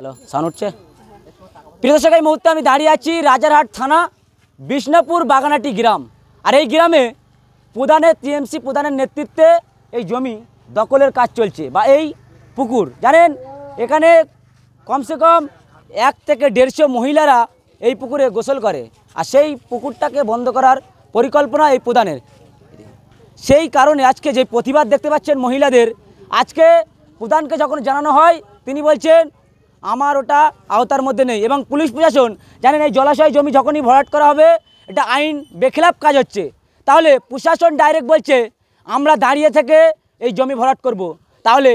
Hello, sound উঠছে? প্রিয় দর্শক, এই মুহূর্তে আমি দাঁড়িয়ে আছি রাজারহাট থানা বিষ্ণুপুর বাগানাটি গ্রাম। আর এই গ্রামে প্রধানের টিএমসি প্রধানের নেতৃত্বে এই জমি দখলের কাজ চলছে বা এই পুকুর, জানেন এখানে কমসে কম 1 থেকে 150 মহিলারা এই পুকুরে গোসল করে। আর সেই পুকুরটাকে বন্ধ করার পরিকল্পনা এই প্রধানের। সেই কারণে আজকে যে প্রতিবাদ দেখতে পাচ্ছেন মহিলাদের, আজকে প্রধানকে যখন জানানো হয় তিনি বলছেন আমার ওটা আওতার মধ্যে নেই। এবং পুলিশ প্রশাসন জানেন এই জলাশয় জমি যখনই ভরাট করা হবে এটা আইন বেখিলাফ কাজ হচ্ছে, তাহলে প্রশাসন ডাইরেক্ট বলছে আমরা দাঁড়িয়ে থেকে এই জমি ভরাট করব। তাহলে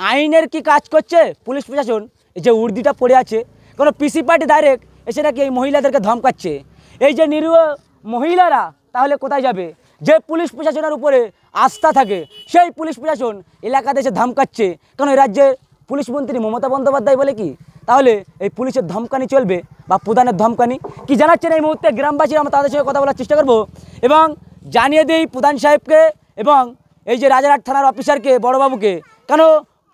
আইনের কি কাজ করছে পুলিশ প্রশাসন? এই যে উর্দিটা পড়ে আছে, কোনো পিসি পার্টি ডাইরেক্ট এসে নাকি এই মহিলাদেরকে ধমকাচ্ছে। এই যে নিরীহ মহিলারা তাহলে কোথায় যাবে? যে পুলিশ প্রশাসনের উপরে আস্থা থাকে সেই পুলিশ প্রশাসন এলাকাতে এসে ধমকাচ্ছে। কারণ এই রাজ্যের পুলিশ মন্ত্রী মমতা বন্দ্যোপাধ্যায় বলে কি তাহলে এই পুলিশের ধমকানি চলবে বা প্রধানের ধমকানি কি জানাচ্ছেন এই মুহূর্তে গ্রামবাসী? আমরা তাদের সঙ্গে কথা বলার চেষ্টা করব এবং জানিয়ে দিই প্রধান সাহেবকে এবং এই যে রাজারহাট থানার অফিসারকে, বড়বাবুকে, কেন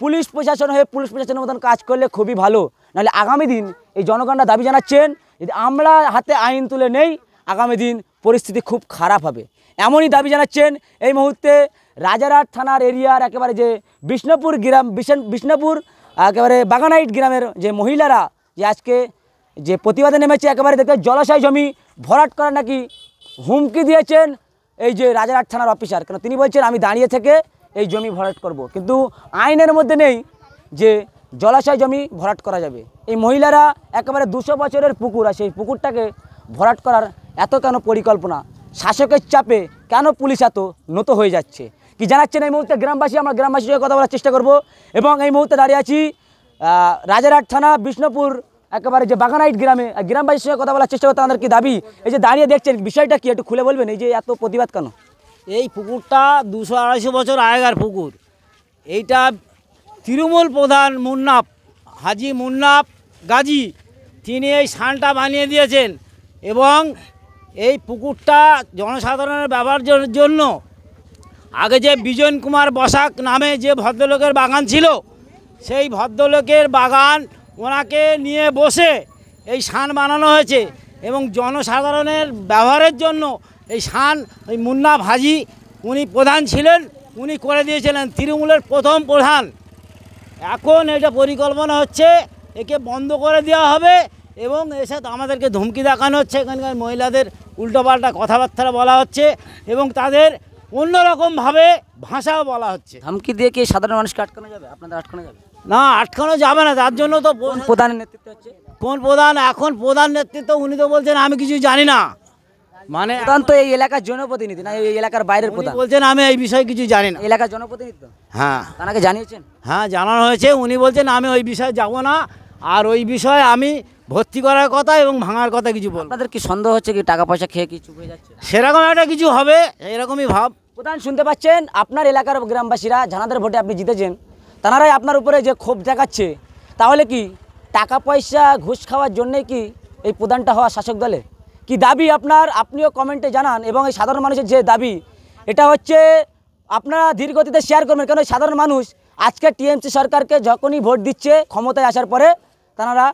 পুলিশ প্রশাসন হয়ে পুলিশ প্রশাসনের মতন কাজ করলে খুবই ভালো। নাহলে আগামী দিন এই জনগণরা দাবি জানাচ্ছেন যদি আমরা হাতে আইন তুলে নেই আগামী দিন পরিস্থিতি খুব খারাপ হবে, এমনই দাবি জানাচ্ছেন এই মুহূর্তে রাজারহাট থানার এরিয়ার একেবারে যে বিষ্ণুপুর গ্রাম, বিষ্ণুপুর একেবারে বাগানাইট গ্রামের যে মহিলারা যে আজকে যে প্রতিবাদে নেমেছে। একেবারে দেখতে জলাশয় জমি ভরাট করার নাকি হুমকি দিয়েছেন এই যে রাজারহাট থানার অফিসার। কেন তিনি বলছেন আমি দাঁড়িয়ে থেকে এই জমি ভরাট করব, কিন্তু আইনের মধ্যে নেই যে জলাশয় জমি ভরাট করা যাবে। এই মহিলারা একেবারে 200 বছরের পুকুর, আর সেই পুকুরটাকে ভরাট করার এত কেন পরিকল্পনা? শাসকের চাপে কেন পুলিশ এত নত হয়ে যাচ্ছে? কি জানাচ্ছেন এই মুহূর্তে গ্রামবাসী? আমরা গ্রামবাসীর সঙ্গে কথা বলার চেষ্টা করব এবং এই মুহূর্তে দাঁড়িয়ে আছি রাজারহাট থানা বিষ্ণুপুর একেবারে যে বাগানাইট গ্রামে। গ্রামবাসীর সঙ্গে কথা বলার চেষ্টা করতে আমাদের কি দাবি? এই যে দাঁড়িয়ে দেখছেন বিষয়টা কি একটু খুলে বলবেন? এই যে এত প্রতিবাদ কেন? এই পুকুরটা 200-250 বছর আগেকার পুকুর। এইটা তৃণমূল প্রধান মুন্নাফ, হাজি মুন্নাফ গাজী, তিনি এই সানটা বানিয়ে দিয়েছেন এবং এই পুকুরটা জনসাধারণের ব্যবহারের জন্য আগে যে বিজন কুমার বসাক নামে যে ভদ্রলোকের বাগান ছিল সেই ভদ্রলোকের বাগান ওনাকে নিয়ে বসে এই সান বানানো হয়েছে এবং জনসাধারণের ব্যবহারের জন্য এই সান ওই মুন্নাফ হাজি উনি প্রধান ছিলেন, উনি করে দিয়েছিলেন, তৃণমূলের প্রথম প্রধান। এখন এটা পরিকল্পনা হচ্ছে একে বন্ধ করে দেওয়া হবে এবং এর সাথে আমাদেরকে ধমকি দেখানো হচ্ছে। এখানকার মহিলাদের উল্টোপাল্টা কথাবার্তা বলা হচ্ছে এবং তাদের অন্যরকমভাবে ভাষাও বলা হচ্ছে। ধমকি দিয়ে কি সাধারণ মানুষকে আটকানো যাবে? আপনাদের আটকানো যাবে না, আটকানো যাবে না, তার জন্য তো প্রধানের নেতৃত্ব হচ্ছে। কোন প্রধান? এখন প্রধান নেতৃত্ব উনি তো বলছেন আমি কিছু জানি না, মানে প্রধান তো এই এলাকার জনপ্রতিনিধি না, এই এলাকার বাইরের প্রধান। বলছেন আমি এই বিষয়ে কিছু জানি না। এলাকার জনপ্রতিনিধি তো? হ্যাঁ, তাকে জানিয়েছেন? হ্যাঁ, জানানো হয়েছে। উনি বলছেন আমি ওই বিষয়ে যাব না, আর ওই বিষয়ে আমি ভর্তি করার কথা এবং ভাঙার কথা কিছু বলবো। আপনাদের কি সন্দেহ হচ্ছে কি টাকা পয়সা খেয়ে কি চুপ হয়ে যাচ্ছে? সেরকম একটা কিছু হবে, এরকমই ভাব। প্রধান শুনতে পাচ্ছেন আপনার এলাকার গ্রামবাসীরা জানাদের ভোটে আপনি জিতেছেন, তারাই আপনার উপরে যে ক্ষোভ দেখাচ্ছে, তাহলে কি টাকা পয়সা ঘুষ খাওয়ার জন্যে কি এই প্রধানটা হওয়া শাসক দলে? কি দাবি আপনার? আপনিও কমেন্টে জানান এবং এই সাধারণ মানুষের যে দাবি এটা হচ্ছে আপনারা ধীরগতিতে শেয়ার করবেন। কেন সাধারণ মানুষ আজকে টিএমসি সরকারকে যখনই ভোট দিচ্ছে ক্ষমতায় আসার পরে তারা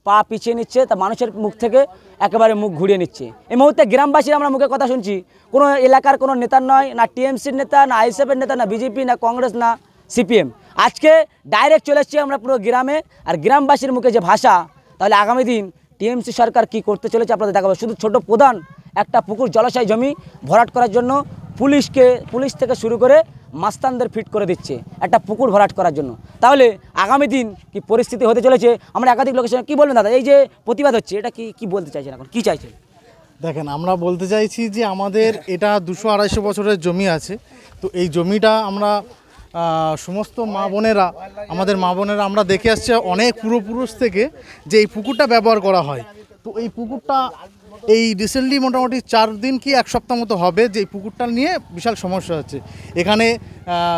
পা পিছিয়ে নিচ্ছে, তা মানুষের মুখ থেকে একেবারে মুখ ঘুরিয়ে নিচ্ছে। এই মুহূর্তে গ্রামবাসীর আমরা মুখে কথা শুনছি, কোনো এলাকার কোনো নেতার নয়, না টিএমসির নেতা, না আইএসএফের নেতা, না বিজেপি, না কংগ্রেস, না সিপিএম। আজকে ডাইরেক্ট চলে এসেছি আমরা পুরো গ্রামে, আর গ্রামবাসীর মুখে যে ভাষা, তাহলে আগামী দিন টিএমসি সরকার কি করতে চলেছে আপনাদের দেখাবো। শুধু ছোট প্রধান একটা পুকুর জলাশয় জমি ভরাট করার জন্য পুলিশ থেকে শুরু করে মাস্তানদের ফিট করে দিচ্ছে একটা পুকুর ভরাট করার জন্য। তাহলে আগামী দিন কি পরিস্থিতি হতে চলেছে? আমরা একাধিক লোকের সঙ্গে কী বলবেন দাদা? এই যে প্রতিবাদ হচ্ছে এটা কি বলতে চাইছেন, এখন কী চাইছেন? দেখেন, আমরা বলতে চাইছি যে আমাদের এটা 200-250 বছরের জমি আছে, তো এই জমিটা আমরা সমস্ত আমাদের মা বোনেরা আমরা দেখে আসছি অনেক পূর্বপুরুষ থেকে যে এই পুকুরটা ব্যবহার করা হয়। তো এই পুকুরটা এই রিসেন্টলি মোটামুটি 4 দিন কি 1 সপ্তাহ মতো হবে যে এই পুকুরটা নিয়ে বিশাল সমস্যা হচ্ছে। এখানে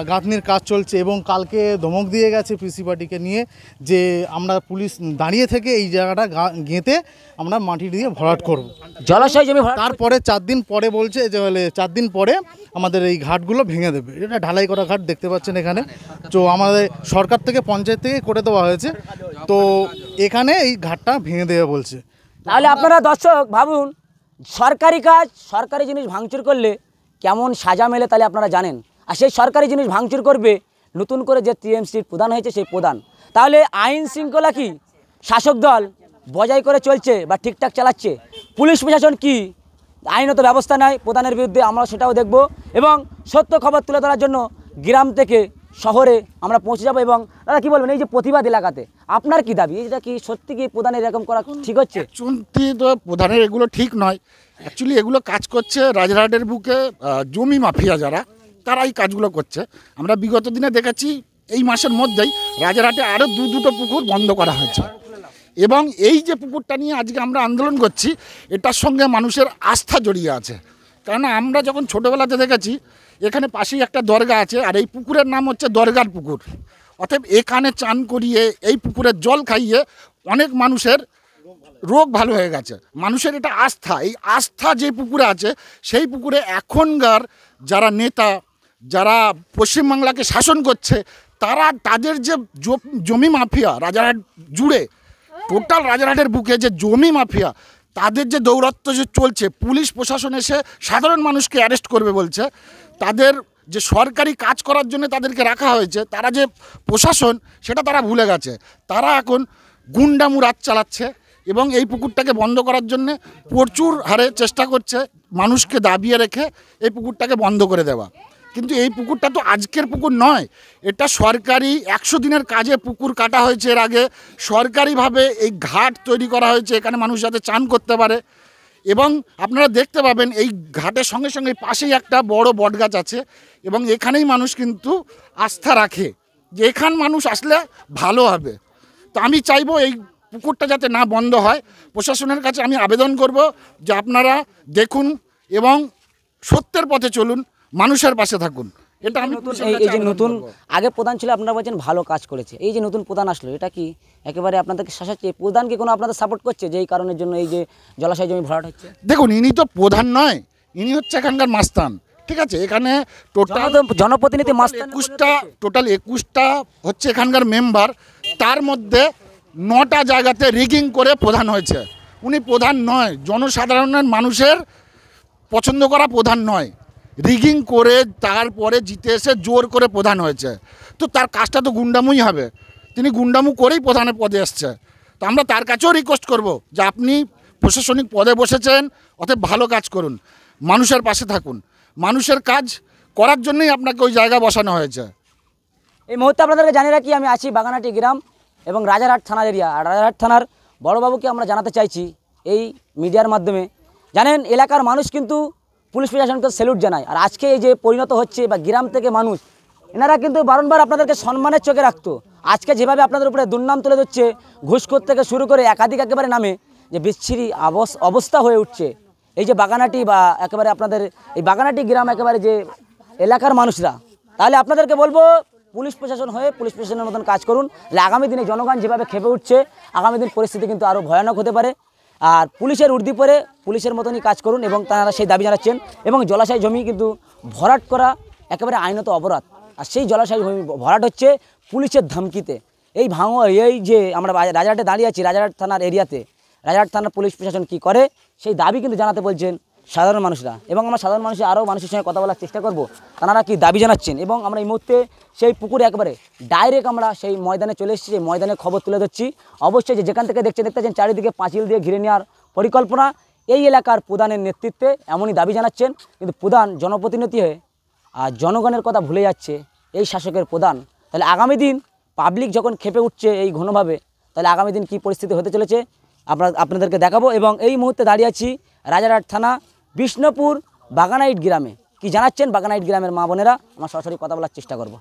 গাঁথনির কাজ চলছে এবং কালকে ধমক দিয়ে গেছে পিসি পার্টিকে নিয়ে যে আমরা পুলিশ দাঁড়িয়ে থেকে এই জায়গাটা গেঁথে আমরা মাটি দিয়ে ভরাট করব। জলাশয় জমি তারপরে 4 দিন পরে বলছে যে 4 দিন পরে আমাদের এই ঘাটগুলো ভেঙে দেবে। এটা ঢালাই করা ঘাট দেখতে পাচ্ছেন এখানে। তো আমাদের সরকার থেকে পঞ্চায়েত থেকে করে দেওয়া হয়েছে, তো এখানে এই ঘাটটা ভেঙে দেবে বলছে। তাহলে আপনারা দর্শক ভাবুন, সরকারি কাজ, সরকারি জিনিস ভাঙচুর করলে কেমন সাজা মেলে তাহলে আপনারা জানেন। আর সেই সরকারি জিনিস ভাঙচুর করবে নতুন করে যে টিএমসির প্রধান হয়েছে সেই প্রধান। তাহলে আইন শৃঙ্খলা কি শাসক দল বজায় করে চলছে বা ঠিকঠাক চালাচ্ছে? পুলিশ প্রশাসন কি আইনত ব্যবস্থা নেয় প্রধানের বিরুদ্ধে? আমরা সেটাও দেখব এবং সত্য খবর তুলে ধরার জন্য গ্রাম থেকে শহরে আমরা পৌঁছে যাব। এবং দাদা কী বলবেন, এই যে প্রতিবাদ এলাকাতে আপনার কি দাবি? এটা কি সত্যি কি প্রধানের এরকম করা ঠিক হচ্ছে? চুক্তি তো প্রধানের এগুলো ঠিক নয়। অ্যাকচুয়ালি এগুলো কাজ করছে রাজারহাটের বুকে জমি মাফিয়া যারা, তারা এই কাজগুলো করছে। আমরা বিগত দিনে দেখেছি এই মাসের মধ্যেই রাজারহাটে আরও দুটো পুকুর বন্ধ করা হয়েছে। এবং এই যে পুকুরটা নিয়ে আজকে আমরা আন্দোলন করছি, এটার সঙ্গে মানুষের আস্থা জড়িয়ে আছে। কারণ আমরা যখন ছোটোবেলাতে দেখেছি এখানে পাশেই একটা দরগা আছে, আর এই পুকুরের নাম হচ্ছে দরগার পুকুর। অতএব এখানে চান করিয়ে এই পুকুরের জল খাইয়ে অনেক মানুষের রোগ ভালো হয়ে গেছে। মানুষের এটা আস্থা। এই আস্থা যে পুকুরে আছে, সেই পুকুরে এখনকার যারা নেতা, যারা পশ্চিমবাংলাকে শাসন করছে, তাদের যে জমি মাফিয়া রাজারহাট জুড়ে, টোটাল রাজারহাটের বুকে যে জমি মাফিয়া, তাদের যে দৌরাত্ম্য যে চলছে, পুলিশ প্রশাসন এসে সাধারণ মানুষকে অ্যারেস্ট করবে বলছে। তাদের যে সরকারি কাজ করার জন্য তাদেরকে রাখা হয়েছে, তারা যে প্রশাসন সেটা তারা ভুলে গেছে। তারা এখন গুন্ডামু রাজ চালাচ্ছে এবং এই পুকুরটাকে বন্ধ করার জন্য প্রচুর হারে চেষ্টা করছে মানুষকে দাবিয়ে রেখে এই পুকুরটাকে বন্ধ করে দেওয়া। কিন্তু এই পুকুরটা তো আজকের পুকুর নয়, এটা সরকারি 100 দিনের কাজে পুকুর কাটা হয়েছে। এর আগে সরকারিভাবে এই ঘাট তৈরি করা হয়েছে, এখানে মানুষ যাতে চান করতে পারে। এবং আপনারা দেখতে পাবেন এই ঘাটের সঙ্গে সঙ্গে পাশেই একটা বড় বটগাছ আছে এবং এখানেই মানুষ কিন্তু আস্থা রাখে যে এখান মানুষ আসলে ভালো হবে। তো আমি চাইবো এই পুকুরটা যাতে না বন্ধ হয়। প্রশাসনের কাছে আমি আবেদন করব যে আপনারা দেখুন এবং সত্যের পথে চলুন, মানুষের পাশে থাকুন। এটা আমি এই যে নতুন আগে প্রধান ছিল, আপনারা বলছেন ভালো কাজ করেছে, এই যে নতুন প্রধান আসলো, এটা কি একেবারে আপনাদেরকে শাসাচ্ছে? প্রধান কি কোনো আপনাদের সাপোর্ট করছে যে এই কারণের জন্য এই যে জলাশয় জমি ভরাট হচ্ছে? দেখুন, ইনি তো প্রধান নয়, ইনি হচ্ছে এখানকার মাস্তান। ঠিক আছে, এখানে টোটাল জনপ্রতিনিধি মাস্তান 21টা হচ্ছে এখানকার মেম্বার। তার মধ্যে 9টা জায়গাতে রিগিং করে প্রধান হয়েছে। উনি প্রধান নয়, জনসাধারণের মানুষের পছন্দ করা প্রধান নয়। রিগিং করে তারপরে জিতে এসে জোর করে প্রধান হয়েছে। তো তার কাজটা তো গুন্ডামুই হবে। তিনি গুন্ডামু করেই প্রধানের পদে এসছে। তো আমরা তার কাছেও রিকোয়েস্ট করব যে আপনি প্রশাসনিক পদে বসেছেন, অতএব ভালো কাজ করুন, মানুষের পাশে থাকুন। মানুষের কাজ করার জন্যই আপনাকে ওই জায়গা বসানো হয়েছে। এই মুহূর্তে আপনাদেরকে জানিয়ে রাখি, আমি আছি বাগানাটি গ্রাম এবং রাজারহাট থানার এরিয়া। আর রাজারহাট থানার বড়বাবুকে আমরা জানাতে চাইছি এই মিডিয়ার মাধ্যমে, জানেন এলাকার মানুষ কিন্তু পুলিশ প্রশাসনকে স্যালুট জানায়। আর আজকে এই যে পরিণত হচ্ছে বা গ্রাম থেকে মানুষ, এনারা কিন্তু বারংবার আপনাদেরকে সম্মানের চোখে রাখতো। আজকে যেভাবে আপনাদের উপরে দুর্নাম তুলে দিচ্ছে, ঘুষখোর থেকে শুরু করে একাধিক একেবারে নামে যে বিচ্ছিরি অবস্থা হয়ে উঠছে এই যে বাগানাটি বা একেবারে আপনাদের এই বাগানাটি গ্রাম একেবারে যে এলাকার মানুষরা, তাহলে আপনাদেরকে বলবো পুলিশ প্রশাসন হয়ে পুলিশ প্রশাসনের মতন কাজ করুন। আগামী দিনে জনগণ যেভাবে খেপে উঠছে, আগামী দিন পরিস্থিতি কিন্তু আরও ভয়ানক হতে পারে। আর পুলিশের ঊর্ধ্বে পরে পুলিশের মতনই কাজ করুন এবং তারা সেই দাবি জানাচ্ছেন। এবং জলাশয় জমি কিন্তু ভরাট করা একেবারে আইনত অপরাধ। আর সেই জলাশয় জমি ভরাট হচ্ছে পুলিশের ধমকিতে। এই যে আমরা রাজারহাটে দাঁড়িয়ে আছি, রাজারহাট থানার এরিয়াতে, রাজারহাট থানার পুলিশ প্রশাসন কি করে সেই দাবি কিন্তু জানাতে বলছেন সাধারণ মানুষরা। এবং আমরা সাধারণ মানুষের আরও মানুষের সঙ্গে কথা বলার চেষ্টা করব, তারা কি দাবি জানাচ্ছেন। এবং আমরা এই মুহূর্তে সেই পুকুরে একেবারে ডাইরেক্ট আমরা সেই ময়দানে চলে এসেছি, সেই ময়দানে খবর তুলে ধরছি। অবশ্যই যেখান থেকে দেখতেছেন চারিদিকে পাঁচিল দিয়ে ঘিরে নেওয়ার পরিকল্পনা, এই এলাকার প্রধানের নেতৃত্বে এমনই দাবি জানাচ্ছেন। কিন্তু প্রধান জনপ্রতিনিধি হয়ে আর জনগণের কথা ভুলে যাচ্ছে এই শাসকের প্রধান। তাহলে আগামী দিন পাবলিক যখন খেপে উঠছে এই ঘনভাবে, তাহলে আগামী দিন কী পরিস্থিতি হতে চলেছে আপনাদেরকে দেখাবো। এবং এই মুহূর্তে দাঁড়িয়ে আছি রাজারহাট থানা বিষ্ণুপুর বাগানাইট গ্রামে। কি জানাচ্ছেন বাগানাইট গ্রামের মা বোনেরা, আমার সরাসরি কথা বলার চেষ্টা করব।